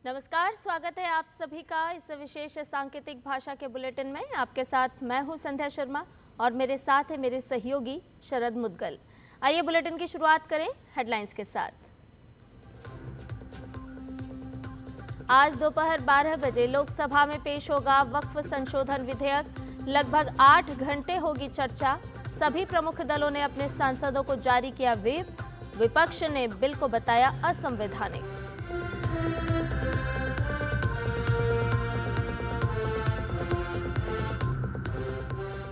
नमस्कार, स्वागत है आप सभी का इस विशेष सांकेतिक भाषा के बुलेटिन में। आपके साथ मैं हूं संध्या शर्मा और मेरे साथ है मेरे सहयोगी शरद मुद्गल। आइए बुलेटिन की शुरुआत करें हेडलाइंस के साथ। आज दोपहर 12 बजे लोकसभा में पेश होगा वक्फ संशोधन विधेयक। लगभग 8 घंटे होगी चर्चा। सभी प्रमुख दलों ने अपने सांसदों को जारी किया व्हिप। विपक्ष ने बिल को बताया असंवैधानिक।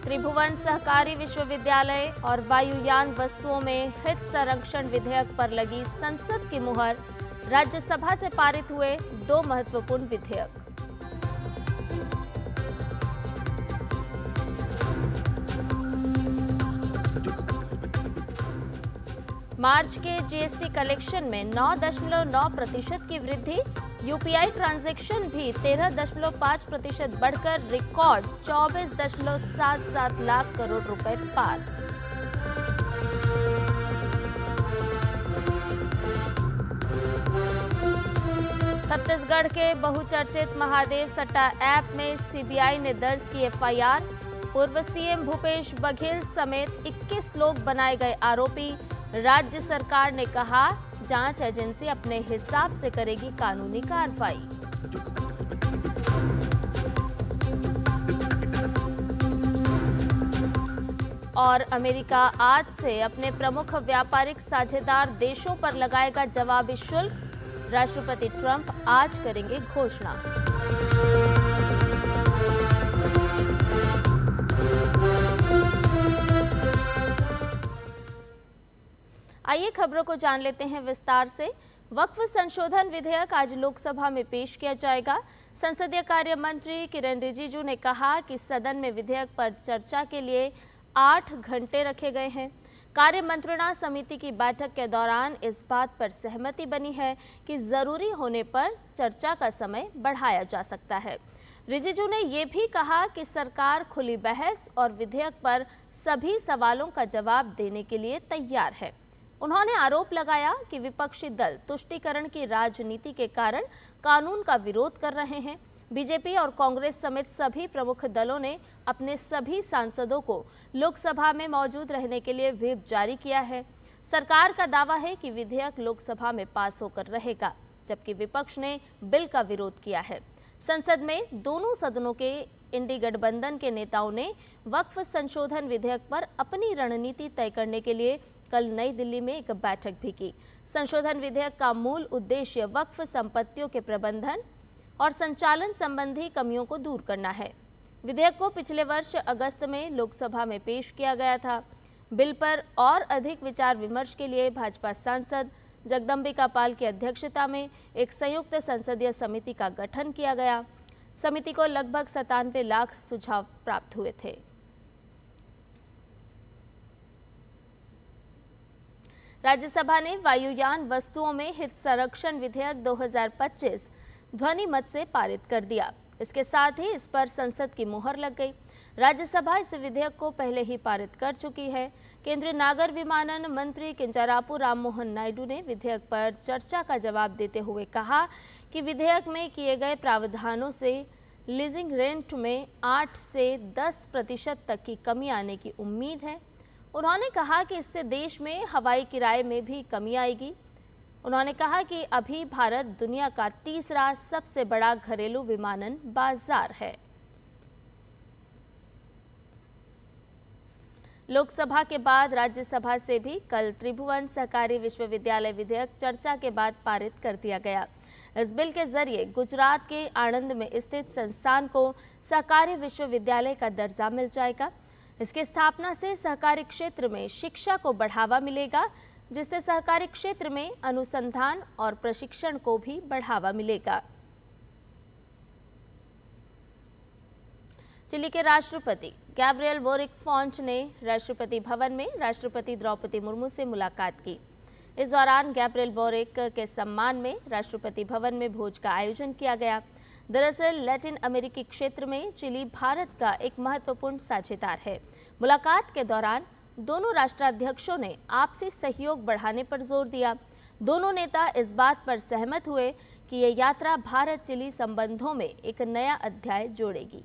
त्रिभुवन सहकारी विश्वविद्यालय और वायुयान वस्तुओं में हित संरक्षण विधेयक पर लगी संसद की मुहर। राज्यसभा से पारित हुए 2 महत्वपूर्ण विधेयक। मार्च के जीएसटी कलेक्शन में 9.9% की वृद्धि। यूपीआई ट्रांजैक्शन भी 13.5% बढ़कर रिकॉर्ड 24.77 लाख करोड़ रुपए पार। छत्तीसगढ़ के बहुचर्चित महादेव सट्टा ऐप में सीबीआई ने दर्ज की एफआईआर। पूर्व सीएम भूपेश बघेल समेत 21 लोग बनाए गए आरोपी। राज्य सरकार ने कहा जांच एजेंसी अपने हिसाब से करेगी कानूनी कार्रवाई। और अमेरिका आज से अपने प्रमुख व्यापारिक साझेदार देशों पर लगाएगा जवाबी शुल्क। राष्ट्रपति ट्रंप आज करेंगे घोषणा। आइए खबरों को जान लेते हैं विस्तार से। वक्फ संशोधन विधेयक आज लोकसभा में पेश किया जाएगा। संसदीय कार्य मंत्री किरेन रिजिजू ने कहा कि सदन में विधेयक पर चर्चा के लिए 8 घंटे रखे गए हैं। कार्य मंत्रणा समिति की बैठक के दौरान इस बात पर सहमति बनी है कि जरूरी होने पर चर्चा का समय बढ़ाया जा सकता है। रिजिजू ने ये भी कहा कि सरकार खुली बहस और विधेयक पर सभी सवालों का जवाब देने के लिए तैयार है। उन्होंने आरोप लगाया कि विपक्षी दल तुष्टीकरण की राजनीति के कारण कानून का विरोध कर रहे हैं। बीजेपी और कांग्रेस समेत सभी प्रमुख दलों ने अपने सभी सांसदों को लोकसभा में मौजूद रहने के लिए व्हिप जारी किया है। सरकार का दावा है कि विधेयक लोकसभा में पास होकर रहेगा, जबकि विपक्ष ने बिल का विरोध किया है। संसद में दोनों सदनों के इंडी गठबंधन के नेताओं ने वक्फ संशोधन विधेयक पर अपनी रणनीति तय करने के लिए कल नई दिल्ली में एक बैठक भी की। संशोधन विधेयक का मूल उद्देश्य वक्फ संपत्तियों के प्रबंधन और संचालन संबंधी कमियों को दूर करना है। विधेयक को पिछले वर्ष अगस्त में लोकसभा में पेश किया गया था। बिल पर और अधिक विचार विमर्श के लिए भाजपा सांसद जगदम्बिका पाल की अध्यक्षता में एक संयुक्त संसदीय समिति का गठन किया गया। समिति को लगभग 97 लाख सुझाव प्राप्त हुए थे। राज्यसभा ने वायुयान वस्तुओं में हित संरक्षण विधेयक 2025 ध्वनि मत से पारित कर दिया। इसके साथ ही इस पर संसद की मुहर लग गई। राज्यसभा इस विधेयक को पहले ही पारित कर चुकी है। केंद्रीय नागर विमानन मंत्री किंजरापू राममोहन नायडू ने विधेयक पर चर्चा का जवाब देते हुए कहा कि विधेयक में किए गए प्रावधानों से लीजिंग रेंट में 8 से 10% तक की कमी आने की उम्मीद है। उन्होंने कहा कि इससे देश में हवाई किराए में भी कमी आएगी। उन्होंने कहा कि अभी भारत दुनिया का तीसरा सबसे बड़ा घरेलू विमानन बाजार है। लोकसभा के बाद राज्यसभा से भी कल त्रिभुवन सहकारी विश्वविद्यालय विधेयक चर्चा के बाद पारित कर दिया गया। इस बिल के जरिए गुजरात के आणंद में स्थित संस्थान को सहकारी विश्वविद्यालय का दर्जा मिल जाएगा। इसकी स्थापना से सहकारी क्षेत्र में शिक्षा को बढ़ावा मिलेगा, जिससे सहकारी क्षेत्र में अनुसंधान और प्रशिक्षण को भी बढ़ावा मिलेगा। चिली के राष्ट्रपति गैब्रियल बोरिक फॉन्ट ने राष्ट्रपति भवन में राष्ट्रपति द्रौपदी मुर्मू से मुलाकात की। इस दौरान गैब्रियल बोरिक के सम्मान में राष्ट्रपति भवन में भोज का आयोजन किया गया। दरअसल लैटिन अमेरिकी क्षेत्र में चिली भारत का एक महत्वपूर्ण साझेदार है। मुलाकात के दौरान दोनों राष्ट्राध्यक्षों ने आपसी सहयोग बढ़ाने पर जोर दिया। दोनों नेता इस बात पर सहमत हुए कि ये यात्रा भारत चिली संबंधों में एक नया अध्याय जोड़ेगी।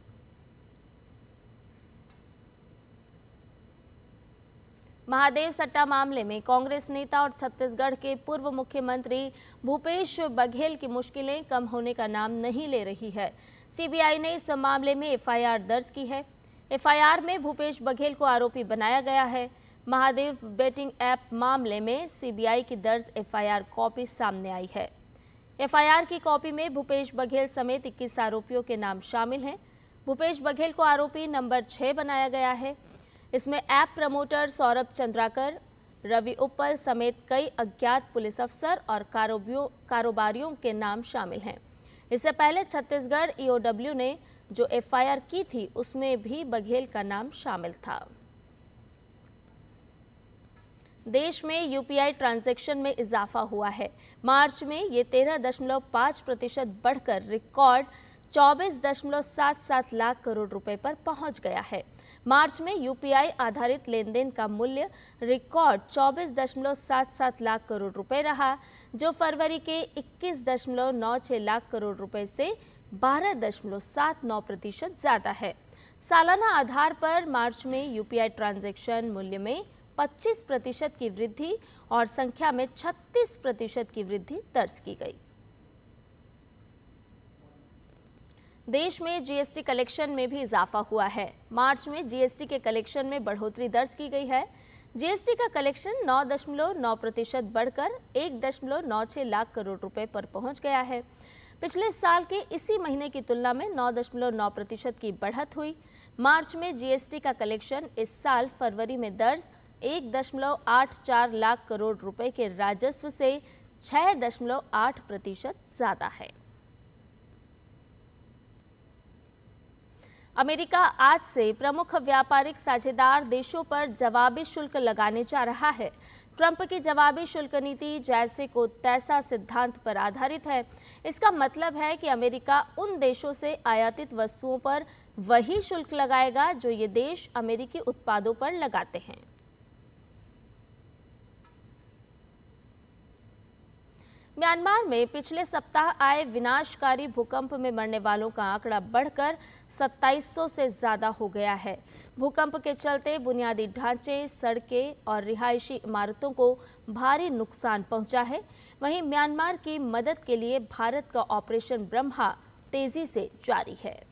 महादेव सट्टा मामले में कांग्रेस नेता और छत्तीसगढ़ के पूर्व मुख्यमंत्री भूपेश बघेल की मुश्किलें कम होने का नाम नहीं ले रही है। सीबीआई ने इस मामले में एफआईआर दर्ज की है। एफआईआर में भूपेश बघेल को आरोपी बनाया गया है। महादेव बेटिंग ऐप मामले में सीबीआई की दर्ज एफआईआर कॉपी सामने आई है। एफआईआर की कॉपी में भूपेश बघेल समेत 21 आरोपियों के नाम शामिल हैं। भूपेश बघेल को आरोपी नंबर 6 बनाया गया है। इसमें ऐप प्रमोटर सौरभ चंद्राकर, रवि उप्पल समेत कई अज्ञात पुलिस अफसर और कारोबारियों के नाम शामिल हैं। इससे पहले छत्तीसगढ़ ईओडब्ल्यू ने जो एफआईआर की थी उसमें भी बघेल का नाम शामिल था। देश में यूपीआई ट्रांजैक्शन में इजाफा हुआ है। मार्च में ये 13.5% बढ़कर रिकॉर्ड 24.77 लाख करोड़ रुपए पर पहुंच गया है। मार्च में यूपीआई आधारित लेनदेन का मूल्य रिकॉर्ड 24.77 लाख करोड़ रुपए रहा, जो फरवरी के 21.96 लाख करोड़ रुपए से 12.79% ज्यादा है। सालाना आधार पर मार्च में यूपीआई ट्रांजैक्शन मूल्य में 25% की वृद्धि और संख्या में 36% की वृद्धि दर्ज की गई। देश में जीएसटी कलेक्शन में भी इजाफा हुआ है। मार्च में जीएसटी के कलेक्शन में बढ़ोतरी दर्ज की गई है। जीएसटी का कलेक्शन 9.9% बढ़कर 1.96 लाख करोड़ रुपए पर पहुंच गया है। पिछले साल के इसी महीने की तुलना में 9.9% की बढ़त हुई। मार्च में जीएसटी का कलेक्शन इस साल फरवरी में दर्ज 1.84 लाख करोड़ रुपए के राजस्व से 6.8% ज्यादा है। अमेरिका आज से प्रमुख व्यापारिक साझेदार देशों पर जवाबी शुल्क लगाने जा रहा है। ट्रंप की जवाबी शुल्क नीति जैसे को तैसा सिद्धांत पर आधारित है। इसका मतलब है कि अमेरिका उन देशों से आयातित वस्तुओं पर वही शुल्क लगाएगा जो ये देश अमेरिकी उत्पादों पर लगाते हैं। म्यांमार में पिछले सप्ताह आए विनाशकारी भूकंप में मरने वालों का आंकड़ा बढ़कर 2700 से ज्यादा हो गया है। भूकंप के चलते बुनियादी ढांचे, सड़कें और रिहायशी इमारतों को भारी नुकसान पहुंचा है। वहीं म्यांमार की मदद के लिए भारत का ऑपरेशन ब्रह्मा तेजी से जारी है।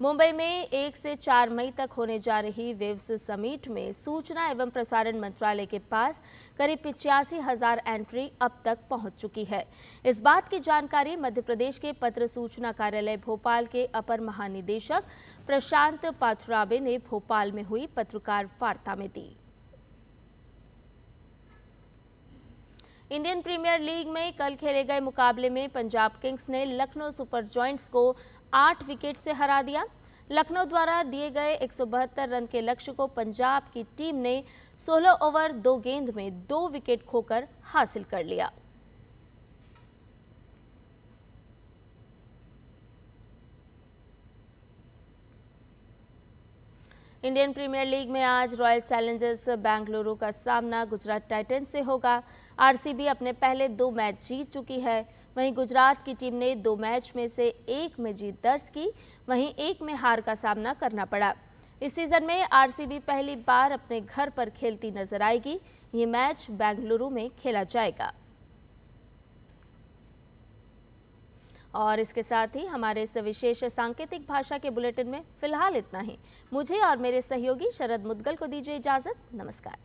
मुंबई में 1 से 4 मई तक होने जा रही वेव्स समिट में सूचना एवं प्रसारण मंत्रालय के पास करीब 85,000 एंट्री अब तक पहुंच चुकी है। इस बात की जानकारी मध्य प्रदेश के पत्र सूचना कार्यालय भोपाल के अपर महानिदेशक प्रशांत पाथुराबे ने भोपाल में हुई पत्रकार वार्ता में दी। इंडियन प्रीमियर लीग में कल खेले गए मुकाबले में पंजाब किंग्स ने लखनऊ सुपर जॉयंट्स को 8 विकेट से हरा दिया। लखनऊ द्वारा दिए गए 172 रन के लक्ष्य को पंजाब की टीम ने 16 ओवर 2 गेंद में 2 विकेट खोकर हासिल कर लिया। इंडियन प्रीमियर लीग में आज रॉयल चैलेंजर्स बेंगलुरु का सामना गुजरात टाइटंस से होगा। आरसीबी अपने पहले 2 मैच जीत चुकी है। वहीं गुजरात की टीम ने 2 मैच में से 1 में जीत दर्ज की, वहीं 1 में हार का सामना करना पड़ा। इस सीजन में आरसीबी पहली बार अपने घर पर खेलती नजर आएगी। ये मैच बेंगलुरु में खेला जाएगा। और इसके साथ ही हमारे इस विशेष सांकेतिक भाषा के बुलेटिन में फिलहाल इतना ही। मुझे और मेरे सहयोगी शरद मुदगल को दीजिए इजाजत। नमस्कार।